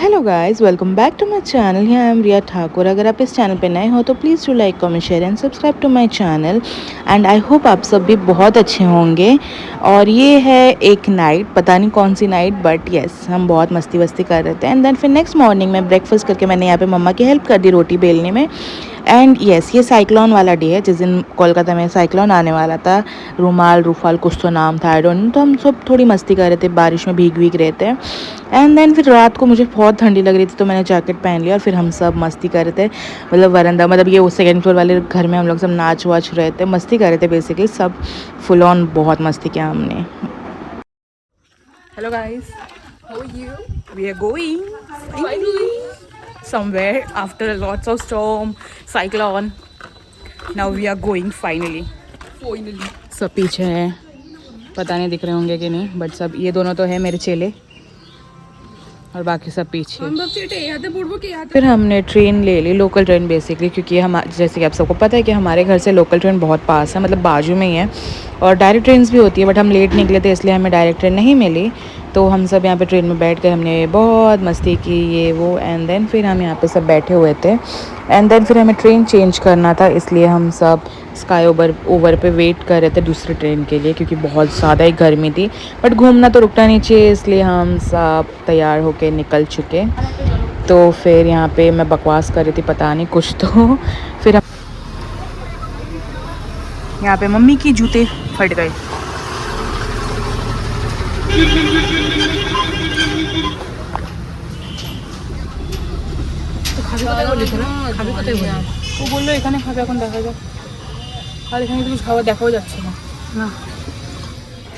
Hello guys, welcome back to my channel. I am Riya Thakur. अगर आप इस चैनल पे नए हो तो please do like, comment, share and subscribe to my channel. And I hope आप सब भी बहुत अच्छे होंगे। और ये है एक नाइट, पता नहीं कौन सी नाइट, बट येस हम बहुत मस्ती वस्ती कर रहे थे। एंड देन फिर नेक्स्ट मॉर्निंग में ब्रेकफास्ट करके मैंने यहाँ पे मम्मा की हेल्प कर दी रोटी बेलने में। एंड येस ये साइक्लोन वाला डे है जिस दिन कोलकाता में साइक्लोन आने वाला था। रूमाल रूफाल कुछ तो नाम था, आई डोंट नो। तो हम सब थोड़ी मस्ती कर रहे थे, बारिश में भीग भीग रहे थे। एंड देन फिर रात को मुझे बहुत ठंडी लग रही थी तो मैंने जैकेट पहन लिया और फिर हम सब मस्ती कर रहे थे। मतलब वरंदा, मतलब ये सेकंड फ्लोर वाले घर में हम लोग सब नाच वाच रहे थे, मस्ती कर रहे थे बेसिकली सब। फुल ऑन बहुत मस्ती किया हमने। Hello guys, How are you? We are going Finally. somewhere after lots of storm, cyclone. Now we are going finally. Finally. सब पीछे है, पता नहीं दिख रहे होंगे कि नहीं, बट सब ये दोनों तो है मेरे चेले और बाकी सब पीछे। हम बच्चे याद है बुढ़बो के याद फिर हमने ट्रेन ले ली, लोकल ट्रेन बेसिकली, क्योंकि हम जैसे कि आप सबको पता है कि हमारे घर से लोकल ट्रेन बहुत पास है, मतलब बाजू में ही है। और डायरेक्ट ट्रेन भी होती है, बट हम लेट निकले थे इसलिए हमें डायरेक्ट ट्रेन नहीं मिली। तो हम सब यहाँ पे ट्रेन में बैठ के हमने बहुत मस्ती की, ये वो। एंड देन फिर हम यहाँ पे सब बैठे हुए थे। एंड देन फिर हमें ट्रेन चेंज करना था, इसलिए हम सब स्काई ओवर पे वेट कर रहे थे दूसरी ट्रेन के लिए, क्योंकि बहुत ज़्यादा ही गर्मी थी। बट घूमना तो रुकना नहीं चाहिए, इसलिए हम सब तैयार होके निकल चुके। तो फिर यहाँ पे मैं बकवास कर रही थी, पता नहीं कुछ तो। फिर यहाँ पे मम्मी की जूते फट गए। वो बोलলো এখানে খাবে, এখন দেখা যাক। আর এখানে কিছু খাওয়া দেখাও যাচ্ছে না।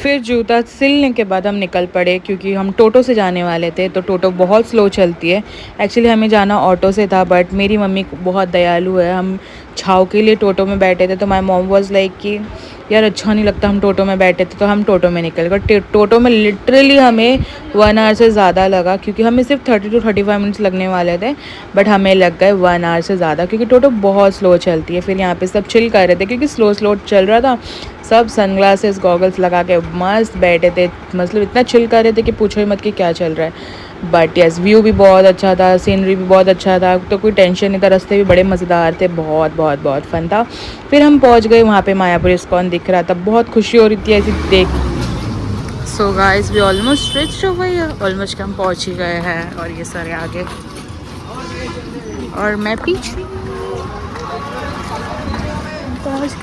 फिर जूता सिलने के बाद हम निकल पड़े, क्योंकि हम टोटो से जाने वाले थे। तो टोटो बहुत स्लो चलती है। एक्चुअली हमें जाना ऑटो से था, बट मेरी मम्मी बहुत दयालु है, हम छाव के लिए टोटो में बैठे थे। तो माई मॉम वाज लाइक कि यार अच्छा नहीं लगता हम टोटो में बैठे थे, तो हम टोटो में निकल गए। टोटो में लिटरली हमें 1 आवर से ज़्यादा लगा, क्योंकि हमें सिर्फ 30 to 35 मिनट्स लगने वाले थे, बट हमें लग गए 1 आवर से ज़्यादा, क्योंकि टोटो बहुत स्लो चलती है। फिर यहाँ पे सब चिल कर रहे थे, क्योंकि स्लो स्लो चल रहा था। सब सनग्लासेस गॉगल्स लगा के मस्त बैठे थे, मतलब इतना चिल कर रहे थे कि पूछो ही मत कि क्या चल रहा है। बट यस व्यू भी बहुत अच्छा था, सीनरी भी बहुत अच्छा था, तो कोई टेंशन नहीं था। रास्ते भी बड़े मज़ेदार थे, बहुत बहुत बहुत फन था। फिर हम पहुंच गए वहाँ पे, मायापुर इस्कॉन दिख रहा था, बहुत खुशी हो रही थी ऐसी देख। So guys we almost reach हो गए, ऑलमोस्ट हम पहुँच ही गए हैं। और ये सारे आगे और मैं पीछे।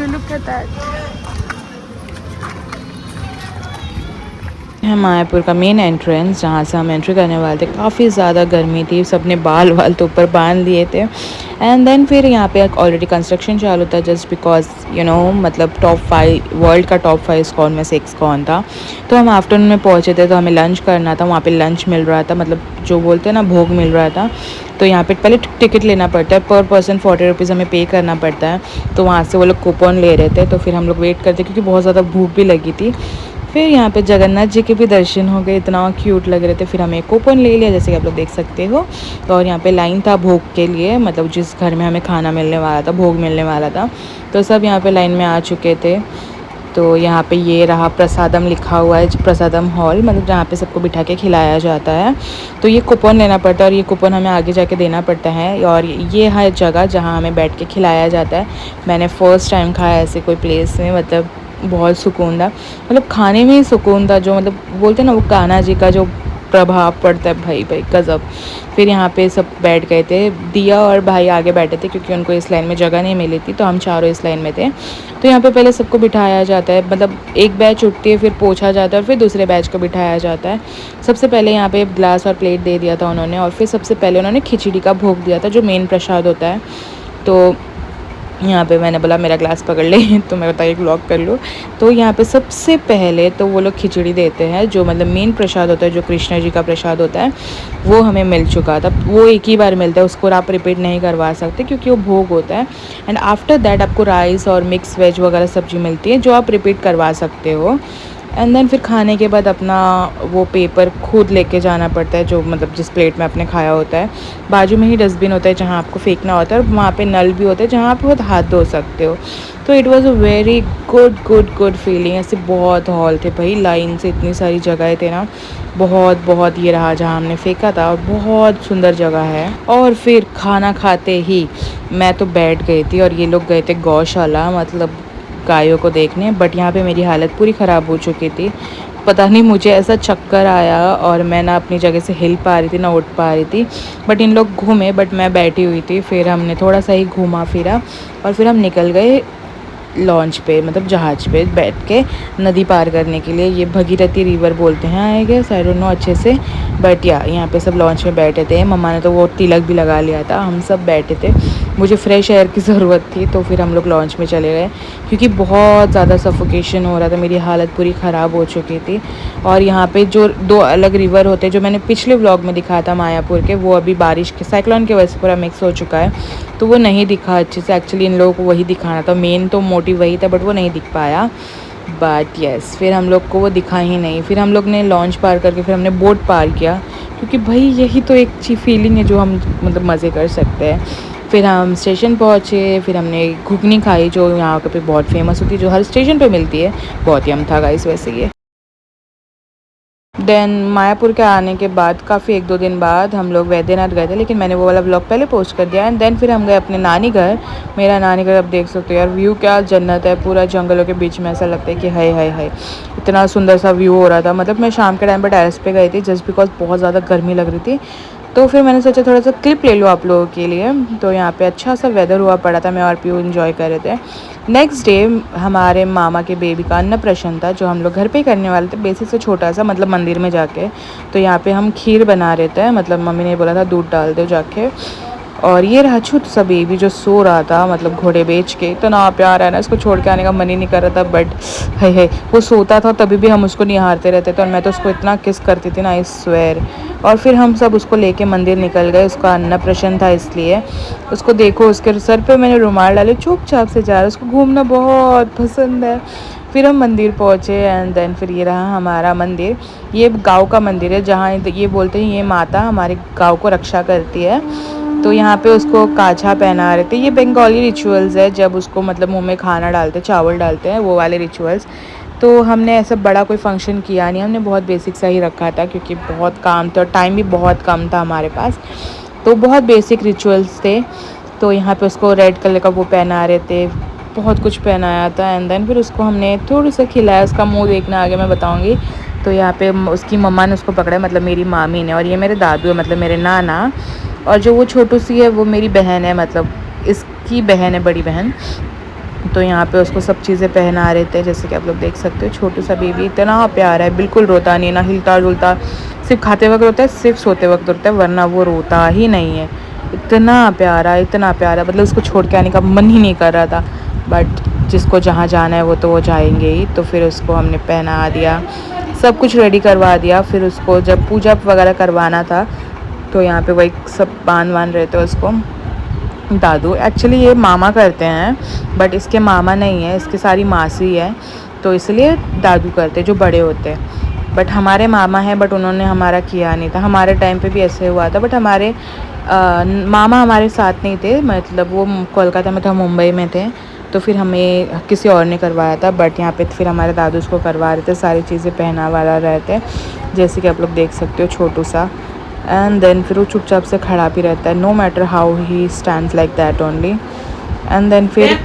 Look at that. है मायापुर का मेन एंट्रेंस, जहाँ से हम एंट्री करने वाले थे। काफ़ी ज़्यादा गर्मी थी, सबने बाल वाल तो ऊपर बांध लिए थे। एंड देन फिर यहाँ पे ऑलरेडी कंस्ट्रक्शन चालू था, जस्ट बिकॉज मतलब टॉप 5 वर्ल्ड का टॉप 5 इस्कॉन में से एक इस्कॉन था। तो हम आफ्टरनून में पहुँचे थे, तो हमें लंच करना था। वहाँ पे लंच मिल रहा था, मतलब जो बोलते हैं ना भोग मिल रहा था। तो यहाँ पे पहले टिकट लेना पड़ता है, पर पर्सन 40 रुपीज़ हमें पे करना पड़ता है। तो वहाँ से वो लोग कूपन ले रहे थे, तो फिर हम लोग वेट करते, क्योंकि बहुत ज़्यादा भूख भी लगी थी। फिर यहाँ पे जगन्नाथ जी के भी दर्शन हो गए, इतना क्यूट लग रहे थे। फिर हमें कूपन ले लिया, जैसे कि आप लोग देख सकते हो। और यहाँ पे लाइन था भोग के लिए, मतलब जिस घर में हमें खाना मिलने वाला था, भोग मिलने वाला था, तो सब यहाँ पे लाइन में आ चुके थे। तो यहाँ पे ये रहा प्रसादम लिखा हुआ है, प्रसादम हॉल, मतलब जहाँ पे सबको बिठा के खिलाया जाता है। तो ये कूपन लेना पड़ता है, और ये कूपन हमें आगे जाके देना पड़ता है। और ये है जगह जहाँ हमें बैठ के खिलाया जाता है। मैंने फ़र्स्ट टाइम खाया ऐसे कोई प्लेस में, मतलब बहुत सुकून था, मतलब खाने में ही सुकून था। जो मतलब बोलते हैं ना, वो कान्हा जी का जो प्रभाव पड़ता है, भाई भाई गज़ब। फिर यहाँ पे सब बैठ गए थे, दिया और भाई आगे बैठे थे, क्योंकि उनको इस लाइन में जगह नहीं मिली थी, तो हम चारों इस लाइन में थे। तो यहाँ पे पहले सबको बिठाया जाता है, मतलब एक बैच उठती है, फिर पोछा जाता है, और फिर दूसरे बैच को बिठाया जाता है। सबसे पहले यहाँ पे ग्लास और प्लेट दे दिया था उन्होंने, और फिर सबसे पहले उन्होंने खिचड़ी का भोग दिया था, जो मेन प्रसाद होता है। तो यहाँ पे मैंने बोला मेरा ग्लास पकड़ ले तो मैं बताया ब्लॉग कर लूँ। तो यहाँ पे सबसे पहले तो वो लोग खिचड़ी देते हैं, जो मतलब मेन प्रसाद होता है, जो कृष्ण जी का प्रसाद होता है, वो हमें मिल चुका था। वो एक ही बार मिलता है, उसको आप रिपीट नहीं करवा सकते, क्योंकि वो भोग होता है। एंड आफ्टर दैट आपको राइस और मिक्स वेज वगैरह सब्जी मिलती है, जो आप रिपीट करवा सकते हो। एंड देन फिर खाने के बाद अपना वो पेपर खुद लेके जाना पड़ता है, जो मतलब जिस प्लेट में आपने खाया होता है। बाजू में ही डस्टबिन होता है जहाँ आपको फेंकना होता है, और वहाँ पे नल भी होता है जहाँ आप खुद हाथ धो सकते हो। तो it was a very good good good feeling. ऐसे बहुत हॉल थे भाई, लाइन से इतनी सारी जगह थे ना, बहुत बहुत ये रहा जहाँ हमने फेंका था, और बहुत सुंदर जगह है। और फिर खाना खाते ही मैं तो बैठ गई थी और ये लोग गए थे गौशाला, मतलब गायों को देखने। बट यहाँ पे मेरी हालत पूरी ख़राब हो चुकी थी। पता नहीं मुझे ऐसा चक्कर आया और मैं ना अपनी जगह से हिल पा रही थी ना उठ पा रही थी। बट इन लोग घूमे, बट मैं बैठी हुई थी। फिर हमने थोड़ा सा ही घूमा फिरा और फिर हम निकल गए लॉन्च पे, मतलब जहाज़ पे बैठ के नदी पार करने के लिए। ये भगीरथी रिवर बोलते हैं I guess, I don't know अच्छे से। बट या यहाँ पे सब लॉन्च में बैठे थे। मम्मा ने तो वो तिलक भी लगा लिया था। हम सब बैठे थे। मुझे फ्रेश एयर की ज़रूरत थी तो फिर हम लोग लॉन्च में चले गए, क्योंकि बहुत ज़्यादा सफोकेशन हो रहा था। मेरी हालत पूरी ख़राब हो चुकी थी। और यहाँ पे जो 2 अलग रिवर होते हैं जो मैंने पिछले व्लॉग में दिखाया था मायापुर के, वो अभी बारिश के साइक्लोन की वजह से पूरा मिक्स हो चुका है, तो वो नहीं दिखा अच्छे से। एक्चुअली इन लोगों को वही दिखाना था, मेन तो मोटिव वही था, बट वो नहीं दिख पाया। बट येस, फिर हम लोग को वो दिखा ही नहीं। फिर हम लोग ने लॉन्च पार करके फिर हमने बोट पार किया, क्योंकि भाई यही तो एक अच्छी फीलिंग है जो हम मतलब मज़े कर सकते हैं। फिर हम स्टेशन पहुँचे, फिर हमने घुगनी खाई जो यहाँ पे बहुत फेमस होती है, जो हर स्टेशन पे मिलती है। बहुत यम था गाइस वैसे ये। देन मायापुर के आने के बाद काफ़ी 1-2 दिन बाद हम लोग वैद्यनाथ गए थे, लेकिन मैंने वो वाला ब्लॉग पहले पोस्ट कर दिया। एंड देन फिर हम गए अपने नानी घर। मेरा नानी घर अब देख सकते हो यार, व्यू क्या जन्नत है, पूरा जंगलों के बीच में। ऐसा लगता है कि हाय हाय हाय, इतना सुंदर सा व्यू हो रहा था। मतलब मैं शाम के टाइम पर टेरेस पे गई थी जस्ट बिकॉज बहुत ज़्यादा गर्मी लग रही थी। तो फिर मैंने सोचा थोड़ा सा क्लिप ले लूँ आप लोगों के लिए। तो यहाँ पे अच्छा सा वेदर हुआ पड़ा था, मैं और पीयू इन्जॉय कर रहे थे। नेक्स्ट डे हमारे मामा के बेबी का अन्नप्राशन था, जो हम लोग घर पे ही करने वाले थे, बेसिक से छोटा सा, मतलब मंदिर में जाके। तो यहाँ पे हम खीर बना रहे थे, मतलब मम्मी ने बोला था दूध डाल दो जाके। और ये रहा छुट सा बेबी जो सो रहा था, मतलब घोड़े बेच के। इतना प्यार है ना, इसको छोड़ के आने का मन ही नहीं कर रहा था। बट है वो सोता था तभी भी हम उसको निहारते रहते थे, और मैं तो उसको इतना किस करती थी ना, आई स्वेयर। और फिर हम सब उसको लेके मंदिर निकल गए। उसका अन्नप्राशन था इसलिए। उसको देखो, उसके सर पे मैंने रुमाल डाले, चुपचाप से जा रहा है। उसको घूमना बहुत पसंद है। फिर हम मंदिर पहुँचे एंड देन फिर ये रहा हमारा मंदिर। ये गांव का मंदिर है, जहाँ ये बोलते हैं ये माता हमारे गांव को रक्षा करती है। तो यहाँ पे उसको काछा पहना रहे थे। ये बंगाली रिचुअल्स है, जब उसको मतलब मुंह में खाना डालते, चावल डालते हैं, वो वाले रिचुअल्स। तो हमने ऐसा बड़ा कोई फंक्शन किया नहीं, हमने बहुत बेसिक सा ही रखा था, क्योंकि बहुत काम था और टाइम भी बहुत कम था हमारे पास। तो बहुत बेसिक रिचुअल्स थे। तो यहाँ पे उसको रेड कलर का वो पहना रहे थे, बहुत कुछ पहनाया था। एंड देन फिर उसको हमने थोड़ा सा खिलाया। उसका मुंह देखना आगे मैं बताऊँगी। तो यहाँ पे उसकी मम्मा ने उसको पकड़ा, मतलब मेरी मामी ने। और ये मेरे दादू है, मतलब मेरे नाना। और जो वो छोटू सी है वो मेरी बहन है, मतलब इसकी बहन है, बड़ी बहन। तो यहाँ पे उसको सब चीज़ें पहना रहे थे, जैसे कि आप लोग देख सकते हो। छोटू सा बेबी इतना प्यारा है, बिल्कुल रोता नहीं, ना हिलता डुलता। सिर्फ खाते वक्त रोता है, सिर्फ सोते वक्त रोता है, वरना वो रोता ही नहीं है। इतना प्यारा, इतना प्यारा, मतलब उसको छोड़ के आने का मन ही नहीं कर रहा था। बट जिसको जहाँ जाना है वो तो वो जाएंगे ही। तो फिर उसको हमने पहना दिया, सब कुछ रेडी करवा दिया। फिर उसको जब पूजा वगैरह करवाना था, तो यहाँ पे वही सब बांध रहे थे उसको दादू। एक्चुअली ये मामा करते हैं, बट इसके मामा नहीं है, इसकी सारी मासी है, तो इसलिए दादू करते जो बड़े होते हैं। बट हमारे मामा हैं, बट उन्होंने हमारा किया नहीं था। हमारे टाइम पे भी ऐसे हुआ था, बट हमारे मामा हमारे साथ नहीं थे, मतलब वो कोलकाता में था, मुंबई में थे। तो फिर हमें किसी और ने करवाया था। बट यहाँ पे फिर हमारे दादू उसको करवा रहे थे, सारी चीज़ें पहना वाला रहे थे, जैसे कि आप लोग देख सकते हो, छोटू सा। एंड देन फिर वो चुपचाप से खड़ा भी रहता है, no matter how he stands like that only. And then फिर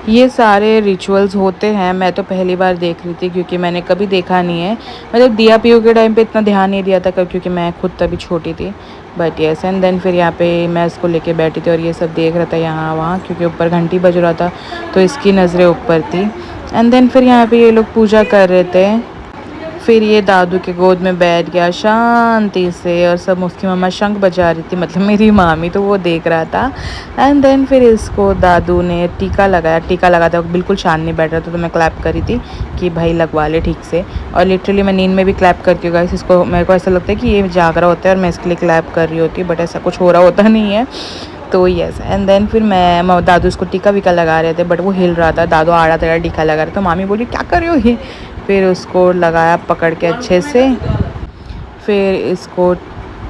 ये सारे रिचुअल्स होते हैं। मैं तो पहली बार देख रही थी, क्योंकि मैंने कभी देखा नहीं है। मतलब दिया पीयू के टाइम पे इतना ध्यान नहीं दिया था, क्योंकि मैं खुद तभी छोटी थी। बट यस, एंड देन फिर यहाँ पे मैं इसको लेके बैठी थी और ये सब देख रहा था यहाँ वहाँ, क्योंकि ऊपर घंटी बज रहा था, तो इसकी नज़रें ऊपर थी। एंड देन फिर यहाँ पे ये लोग पूजा कर रहे थे। फिर ये दादू के गोद में बैठ गया शांति से, और सब उसकी मम्मा शंख बजा रही थी, मतलब मेरी मामी, तो वो देख रहा था। एंड देन फिर इसको दादू ने टीका लगाया। टीका लगाते वक्त बिल्कुल शांत नहीं बैठ रहा था, तो मैं क्लैप करी थी कि भाई लगवा ले ठीक से। और लिटरली मैं नींद में भी क्लैप करती हूँ गाइस। इसको मेरे को ऐसा लगता है कि ये जाग रहा होता है और मैं इसके लिए क्लैप कर रही होती हूँ, बट ऐसा कुछ हो रहा होता नहीं है। तो यस, एंड देन फिर मैं दादू इसको टीका वीका लगा रहे थे, बट वो हिल रहा था। दादू आड़ा तेरा टीका लगा रहा था, तो मामी बोली क्या कर रही हो ये। फिर उसको लगाया पकड़ के अच्छे से। फिर इसको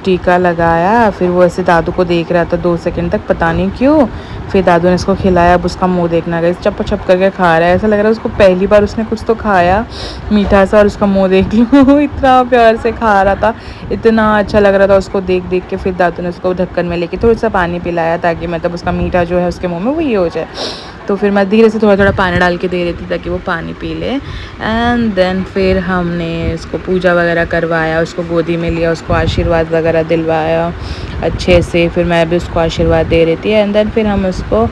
टीका लगाया। फिर वो ऐसे दादू को देख रहा था 2 सेकंड तक, पता नहीं क्यों। फिर दादू ने इसको खिलाया। अब उसका मुंह देखना, गाइस चप चप करके खा रहा है। ऐसा लग रहा है उसको पहली बार उसने कुछ तो खाया मीठा सा, और उसका मुंह देख लो इतना प्यार से खा रहा था, इतना अच्छा लग रहा था उसको देख देख के। फिर दादू ने उसको ढक्कन में लेके थोड़ा सा पानी पिलाया, ताकि मतलब उसका मीठा जो है उसके मुँह में वो ये हो जाए। तो फिर मैं धीरे से थोड़ा थोड़ा पानी डाल के दे रही थी ताकि वो पानी पी ले। एंड देन फिर हमने उसको पूजा वगैरह करवाया, उसको गोदी में लिया, उसको आशीर्वाद वगैरह दिलवाया अच्छे से। फिर मैं भी उसको आशीर्वाद दे रही थी। एंड देन फिर हम उसको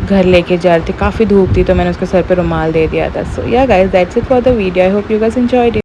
घर लेके जा रहे थे। काफ़ी धूप थी तो मैंने उसके सर पे रुमाल दे दिया था। सो या guys, that's it for the video. I hope you guys enjoyed it.